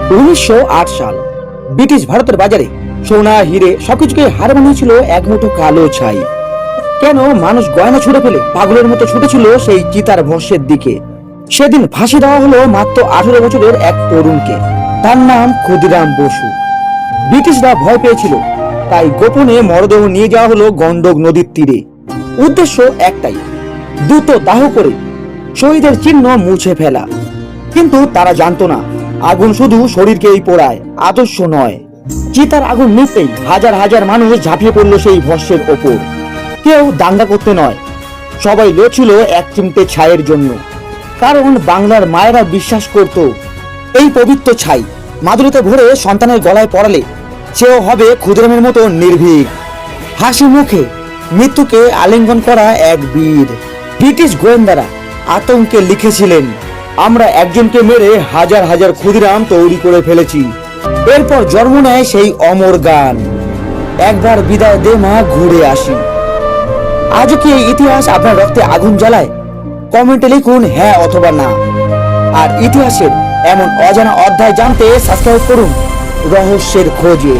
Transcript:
1908 সাল ব্রিটিশ ভারতের বাজারে সোনা হিরে সবকিছুকে হার মানিয়েছিল এক মুঠো কালো ছাই। কেন মানুষ গয়না ছুড়ে ফেলে পাগলের মতো ছুটেছিল সেই চিতার ভস্যের দিকে। সেদিন ফাঁসি দেওয়া হলো মাত্র 18 বছরের এক তরুণকে। তার নাম ক্ষুদিরাম বসু। ব্রিটিশরা ভয় পেয়েছিল, তাই গোপনে মরদেহ নিয়ে যাওয়া হলো গন্ডক নদীর তীরে। উদ্দেশ্য একটাই, দ্রুত দাহ করে শহীদের চিহ্ন মুছে ফেলা। কিন্তু তারা জানতো না, আগুন শুধু শরীরকেই পোড়ায়, আদর্শ নয়। চিতার আগুন নিতেই হাজার হাজার মানুষ ঝাঁপিয়ে পড়লো সেই ভস্যের ওপর। কেউ দাঙ্গা করতে নয়, সবাই লড়ছিল এক চিমটে ছাইয়ের জন্য। কারণ বাংলার মায়েরা বিশ্বাস করত, এই পবিত্র ছাই মাদুরিতে ভরে সন্তানের গলায় পড়ালে সেও হবে ক্ষুদিরামের মতো নির্ভীক, হাসি মুখে মৃত্যুকে আলিঙ্গন করা এক বীর। ব্রিটিশ গোয়েন্দারা আতঙ্কে লিখেছিলেন, আমরা একজনকে মেরে হাজার হাজার ক্ষুদিরাম তৈরি করে ফেলেছি। এরপর জন্ম নেয় সেই অমর গান, একবার বিদায় দে মা ঘুরে আসি। আজও কি এই ইতিহাস আপনার রক্তে আগুন জ্বালায়? কমেন্টে লিখুন হ্যাঁ অথবা না। আর ইতিহাসের এমন অজানা অধ্যায় জানতে সাবস্ক্রাইব করুন রহস্যের খোঁজে।